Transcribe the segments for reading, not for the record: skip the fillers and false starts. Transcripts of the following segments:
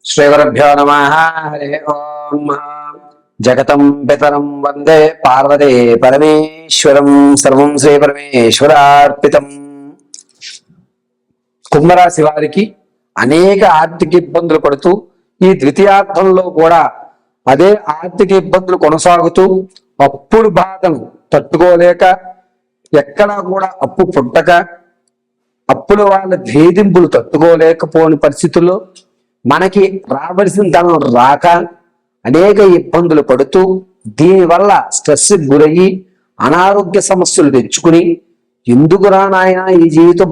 శ్రీగురుభ్యో నమః. హరి ఓం. జగతం పితరం వందే పార్వతే పరమేశ్వరం. సర్వం శ్రీ పరమేశ్వరార్పితం. కుంభరాశి వారికి అనేక ఆర్థిక ఇబ్బందులు పడుతూ ఈ ద్వితీయార్థంలో కూడా అదే ఆర్థిక ఇబ్బందులు కొనసాగుతూ అప్పుల బాధను తట్టుకోలేక ఎక్కడా కూడా అప్పు పుట్టక అప్పుల వాళ్ళ వేధింపులు తట్టుకోలేకపోని పరిస్థితుల్లో మనకి రావలసిన ధనం రాక అనేక ఇబ్బందులు పడుతూ దీనివల్ల స్ట్రెస్ గురయ్యి అనారోగ్య సమస్యలు తెచ్చుకుని ఎందుకురా నాయన ఈ జీవితం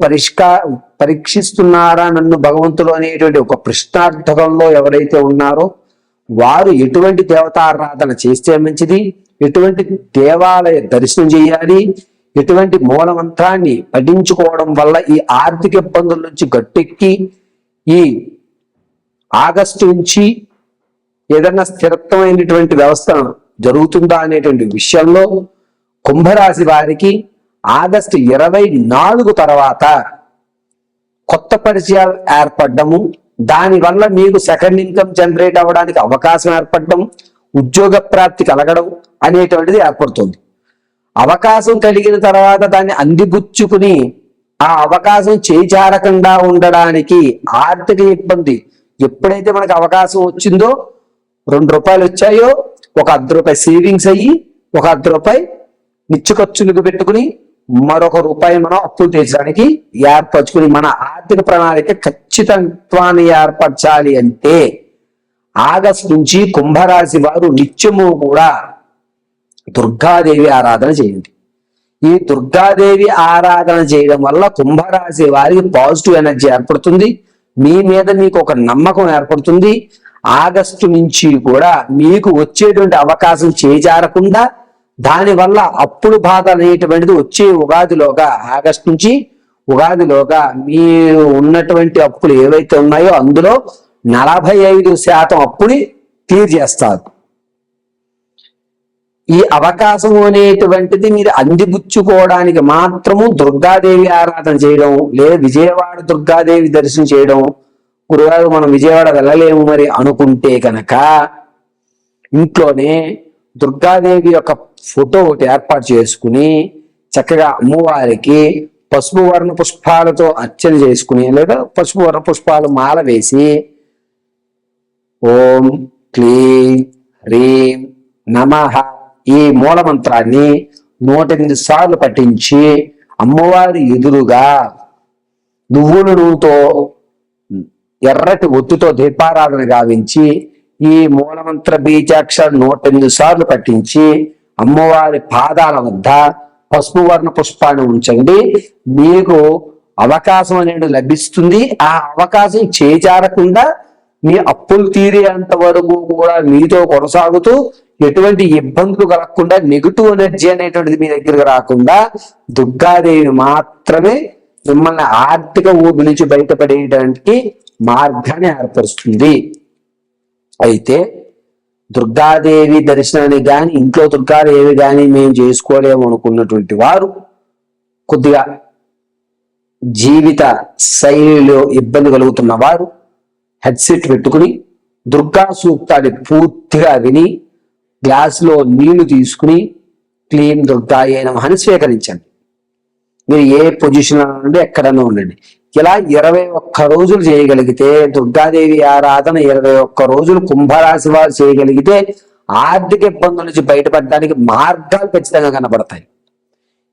పరీక్షిస్తున్నారా నన్ను భగవంతుడు అనేటువంటి ఒక ప్రశ్నార్థకంలో ఎవరైతే ఉన్నారో వారు ఎటువంటి దేవతారాధన చేస్తే మంచిది, ఎటువంటి దేవాలయ దర్శనం చేయాలి, ఎటువంటి మూలమంత్రాన్ని పఠించుకోవడం వల్ల ఈ ఆర్థిక ఇబ్బందుల నుంచి గట్టెక్కి ఈ ఆగస్టు నుంచి ఏదన్నా స్థిరత్వమైనటువంటి వ్యవస్థ జరుగుతుందా అనేటువంటి విషయంలో కుంభరాశి వారికి ఆగస్టు 24 తర్వాత కొత్త పరిచయాలు ఏర్పడము, దానివల్ల మీకు సెకండ్ ఇన్కమ్ జనరేట్ అవ్వడానికి అవకాశం ఏర్పడడం, ఉద్యోగ ప్రాప్తి కలగడం అనేటువంటిది ఏర్పడుతుంది. అవకాశం కలిగిన తర్వాత దాన్ని అందిపుచ్చుకుని ఆ అవకాశం చేజారకుండా ఉండడానికి ఆర్థిక ఇబ్బంది ఎప్పుడైతే మనకు అవకాశం వచ్చిందో 2 రూపాయలు వచ్చాయో ఒక ₹1 సేవింగ్స్ అయ్యి ఒక ₹1 నిత్య ఖర్చులకు పెట్టుకుని మరొక రూపాయి మనం అప్పులు తీర్చడానికి ఏర్పరచుకుని మన ఆర్థిక ప్రణాళిక ఖచ్చితత్వాన్ని ఏర్పరచాలి అంటే ఆగస్టు నుంచి కుంభరాశి వారు నిత్యము కూడా దుర్గాదేవి ఆరాధన చేయండి. ఈ దుర్గాదేవి ఆరాధన చేయడం వల్ల కుంభరాశి వారికి పాజిటివ్ ఎనర్జీ ఏర్పడుతుంది, మీ మీద మీకు ఒక నమ్మకం ఏర్పడుతుంది. ఆగస్టు నుంచి కూడా మీకు వచ్చేటువంటి అవకాశం చేజారకుండా దానివల్ల అప్పులు బాధ అనేటువంటిది వచ్చే ఉగాదిలోగా ఆగస్టు నుంచి ఉగాదిలోగా మీరు ఉన్నటువంటి అప్పులు ఏవైతే ఉన్నాయో అందులో 45% అప్పుని క్లియర్ చేస్తారు. ఈ అవకాశం అనేటువంటిది మీరు అందిపుచ్చుకోవడానికి మాత్రము దుర్గాదేవి ఆరాధన చేయడం, లేదా విజయవాడ దుర్గాదేవి దర్శనం చేయడం. గురుగారు మనం విజయవాడ వెళ్ళలేము మరి అనుకుంటే కనుక ఇంట్లోనే దుర్గాదేవి యొక్క ఫోటో ఒకటి ఏర్పాటు చేసుకుని చక్కగా అమ్మవారికి పసుపు వర్ణ పుష్పాలతో అర్చన చేసుకుని లేదా పసుపు వర్ణ పుష్పాలు మాల వేసి ఓం క్లీం హ్రీం నమః ఈ మూలమంత్రాన్ని 108 సార్లు పఠించి అమ్మవారి ఎదురుగా నువ్వుల నూనెతో ఎర్రటి ఒత్తుతో దీపారాధన గావించి ఈ మూలమంత్ర బీజాక్షరం 108 సార్లు పఠించి అమ్మవారి పాదాల వద్ద పసుపు వర్ణ పుష్పాన్ని ఉంచండి. మీకు అవకాశం అనేది లభిస్తుంది. ఆ అవకాశం చేజారకుండా మీ అప్పులు తీరేంత వరకు కూడా మీతో కొనసాగుతూ ఎటువంటి ఇబ్బందులు కలగకుండా నెగిటివ్ ఎనర్జీ అనేటువంటిది మీ దగ్గరకు రాకుండా దుర్గాదేవి మాత్రమే మిమ్మల్ని ఆర్థిక ఊబి నుంచి బయటపడేయడానికి మార్గాన్ని ఏర్పరుస్తుంది. అయితే దుర్గాదేవి దర్శనానికి కానీ ఇంట్లో దుర్గాదేవి కానీ మేము చేసుకోలేము అనుకున్నటువంటి వారు కొద్దిగా జీవిత శైలిలో ఇబ్బంది కలుగుతున్న వారు హెడ్సెట్ పెట్టుకుని దుర్గా సూక్తాన్ని పూర్తిగా విని గ్లాసులో నీళ్లు తీసుకుని క్లీం దుర్గాయే నమః అని స్వీకరించండి. మీరు ఏ పొజిషన్ నుండి ఎక్కడన్నా ఉండండి. ఇలా 21 రోజులు చేయగలిగితే దుర్గాదేవి ఆరాధన 21 రోజులు కుంభరాశి వారు చేయగలిగితే ఆర్థిక ఇబ్బందుల నుంచి బయటపడడానికి మార్గాలు ఖచ్చితంగా కనబడతాయి.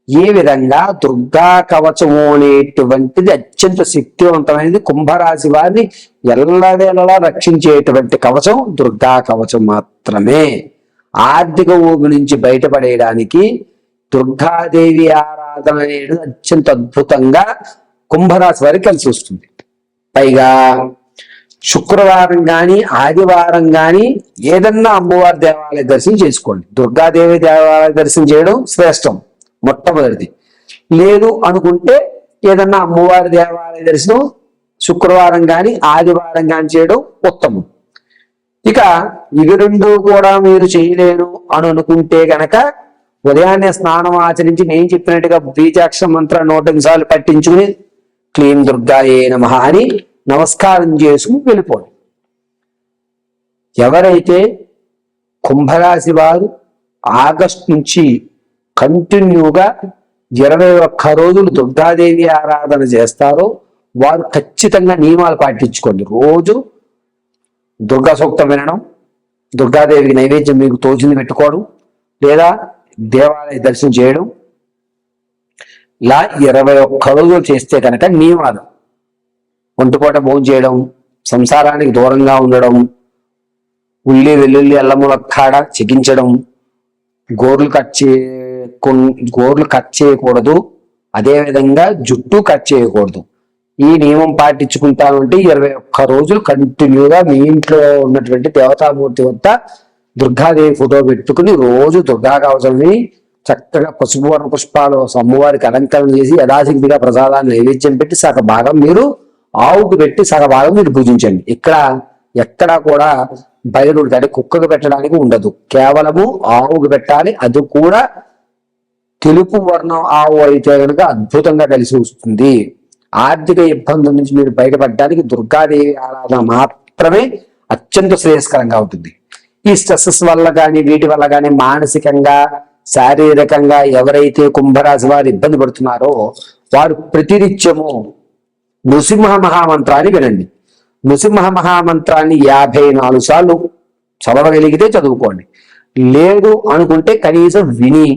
ఈ విధంగా దుర్గా కవచము అనేటువంటిది అత్యంత శక్తివంతమైనది. కుంభరాశి వారిని ఎల్లవేళలా రక్షించేటువంటి కవచం దుర్గా కవచం మాత్రమే. ఆర్థిక ఊబి నుంచి బయటపడేయడానికి దుర్గాదేవి ఆరాధన అనేది అత్యంత అద్భుతంగా కుంభరాశి వారికి కలిసి వస్తుంది. పైగా శుక్రవారం కానీ ఆదివారం కానీ ఏదన్నా అమ్మవారి దేవాలయ దర్శనం చేసుకోండి. దుర్గాదేవి దేవాలయ దర్శనం చేయడం శ్రేష్టం మొట్టమొదటిది. లేదు అనుకుంటే ఏదన్నా అమ్మవారి దేవాలయ దర్శనం శుక్రవారం కానీ ఆదివారం కానీ చేయడం ఉత్తమం. ఇక ఇవి 2 కూడా మీరు చేయలేను అని అనుకుంటే గనక ఉదయాన్నే స్నానం ఆచరించి నేను చెప్పినట్టుగా బీజాక్షర మంత్రాన్ని 108 సార్లు పట్టించుకుని క్లీం దుర్గాయే నమః అని నమస్కారం చేసుకుని వెళ్ళిపోండి. ఎవరైతే కుంభరాశి వారు ఆగస్టు నుంచి కంటిన్యూగా 21 రోజులు దుర్గాదేవి ఆరాధన చేస్తారో వారు ఖచ్చితంగా నియమాలు పాటించుకోండి. రోజు దుర్గా సూక్తం వినడం, దుర్గాదేవికి నైవేద్యం మీకు తోచింది పెట్టుకోవడం, లేదా దేవాలయ దర్శనం చేయడం, ఇలా 21 రోజులు చేస్తే కనుక నియమాలు ఒంటిపూట భోజనం చేయడం, సంసారానికి దూరంగా ఉండడం, ఉల్లి వెల్లుల్లి అల్లం ములక్కాడ చికించడం, గోర్లు కట్ చేయకూడదు, అదేవిధంగా జుట్టు కట్ చేయకూడదు. ఈ నియమం పాటించుకుంటామంటే 21 రోజులు కంటిన్యూగా మీ ఇంట్లో ఉన్నటువంటి దేవతామూర్తి వద్ద దుర్గాదేవి ఫోటో పెట్టుకుని రోజు దుర్గా కవచంని చక్కగా పసుపు వర్ణ పుష్పాలు అమ్మవారికి అలంకరణ చేసి యథాశక్తిగా ప్రసాదాన్ని నైవేద్యం పెట్టి సగ భాగం మీరు ఆవుకు పెట్టి సగ భాగం మీరు పూజించండి. ఎక్కడా కూడా బయలుడు అంటే కుక్కకు పెట్టడానికి ఉండదు, కేవలము ఆవుకు పెట్టాలి. అది కూడా తెలుపు వర్ణం ఆవు అయితే కనుక అద్భుతంగా కలిసి వస్తుంది. ఆర్థిక ఇబ్బందుల నుంచి మీరు బయటపడడానికి దుర్గాదేవి ఆరాధన మాత్రమే అత్యంత శ్రేయస్కరంగా ఉంటుంది. ఈ స్ట్రెస్సెస్ వల్ల కానీ వీటి వల్ల కానీ మానసికంగా శారీరకంగా ఎవరైతే కుంభరాశి వారు ఇబ్బంది పడుతున్నారో వారు ప్రతినిత్యము నృసింహ మహామంత్రాన్ని వినండి. నృసింహ మహామంత్రాన్ని 54 సార్లు చదవగలిగితే చదువుకోండి, లేదు అనుకుంటే కనీసం విని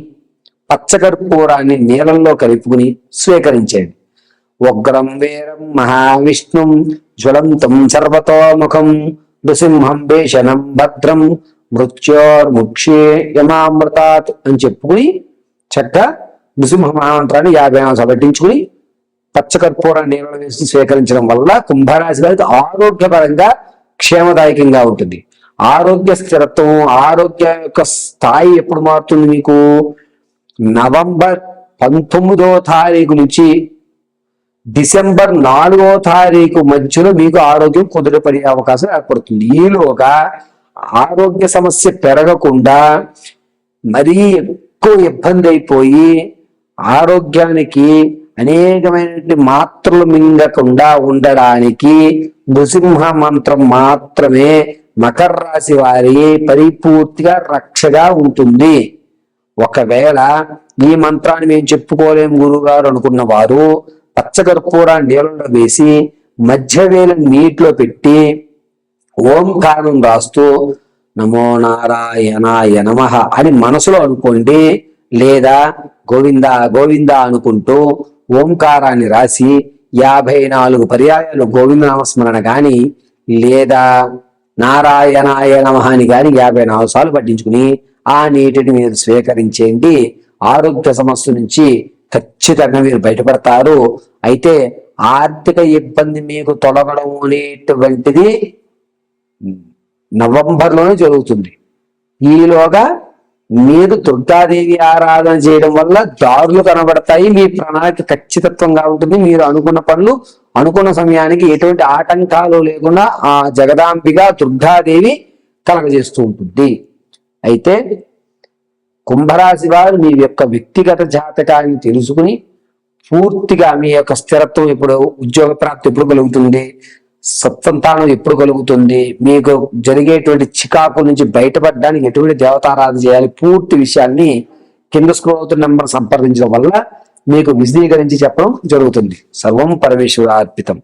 పచ్చకర్పూరాన్ని నీళ్ళల్లో కలుపుకుని స్వీకరించండి. ఉగ్రం వీరం మహావిష్ణుం జ్వలంతం సర్వతోముఖం నృసింహం భీషణం భద్రం మృత్యోర్ముక్షే యమామృతాత్ అని చెప్పుకుని చక్కగా నృసింహ మహామంత్రాన్ని 54 సార్లు పట్టించుకుని పచ్చకర్పూరాన్ని నీళ్ళలో వేసి స్వీకరించడం వల్ల కుంభరాశి వారికి ఆరోగ్యపరంగా క్షేమదాయకంగా ఉంటుంది. ఆరోగ్య స్థిరత్వం, ఆరోగ్య యొక్క స్థాయి ఎప్పుడు మారుతుంది? మీకు నవంబర్ 19వ తారీఖు నుంచి డిసెంబర్ 4వ తారీఖు మధ్యలో మీకు ఆరోగ్యం కుదుటపడే అవకాశం ఏర్పడుతుంది. ఈలోగా ఆరోగ్య సమస్య పెరగకుండా మరీ ఎక్కువ ఇబ్బంది అయిపోయి ఆరోగ్యానికి అనేకమైనటువంటి మాత్రలు మింగకుండా ఉండడానికి నృసింహ మంత్రం మాత్రమే మకర రాశి వారి పరిపూర్తిగా రక్షగా ఉంటుంది. ఒకవేళ ఈ మంత్రాన్ని మేము చెప్పుకోలేము గురుగారు అనుకున్న వారు పచ్చకర్పూరాన్ని నీళ్ళలో వేసి మధ్య వేలను నీటిలో పెట్టి ఓంకారం రాస్తూ నమో నారాయణాయ నమః అని మనసులో అనుకోండి, లేదా గోవింద గోవింద అనుకుంటూ ఓంకారాన్ని రాసి 54 పర్యాయాలు గోవింద నామస్మరణ గాని లేదా నారాయణాయ నమః అని గాని 54 సార్లు పట్టించుకుని ఆ నీటిని మీరు స్వీకరించేయండి. ఆరోగ్య సమస్య నుంచి ఖచ్చితంగా మీరు బయటపడతారు. అయితే ఆర్థిక ఇబ్బంది మీకు తొలగడం అనేటువంటిది నవంబర్లోనే జరుగుతుంది. ఈలోగా మీరు దుర్గాదేవి ఆరాధన చేయడం వల్ల దారులు కనబడతాయి. మీ ప్రణాళిక ఖచ్చితత్వంగా ఉంటుంది. మీరు అనుకున్న పనులు అనుకున్న సమయానికి ఎటువంటి ఆటంకాలు లేకుండా ఆ జగదాంబిగా దుర్గాదేవి కలగజేస్తూ ఉంటుంది. అయితే కుంభరాశి వారు మీ యొక్క వ్యక్తిగత జాతకాన్ని తెలుసుకుని పూర్తిగా మీ యొక్క స్థిరత్వం ఎప్పుడు, ఉద్యోగ ప్రాప్తి ఎప్పుడు కలుగుతుంది, సత్సంతానం ఎప్పుడు కలుగుతుంది, మీకు జరిగేటువంటి చికాకు నుంచి బయటపడడానికి ఎటువంటి దేవతారాధన చేయాలి, పూర్తి విషయాన్ని కింద స్క్రోల్ అవుతున్న నెంబర్ సంప్రదించడం వల్ల మీకు విశదీకరించి చెప్పడం జరుగుతుంది. సర్వం పరమేశ్వరార్పితం.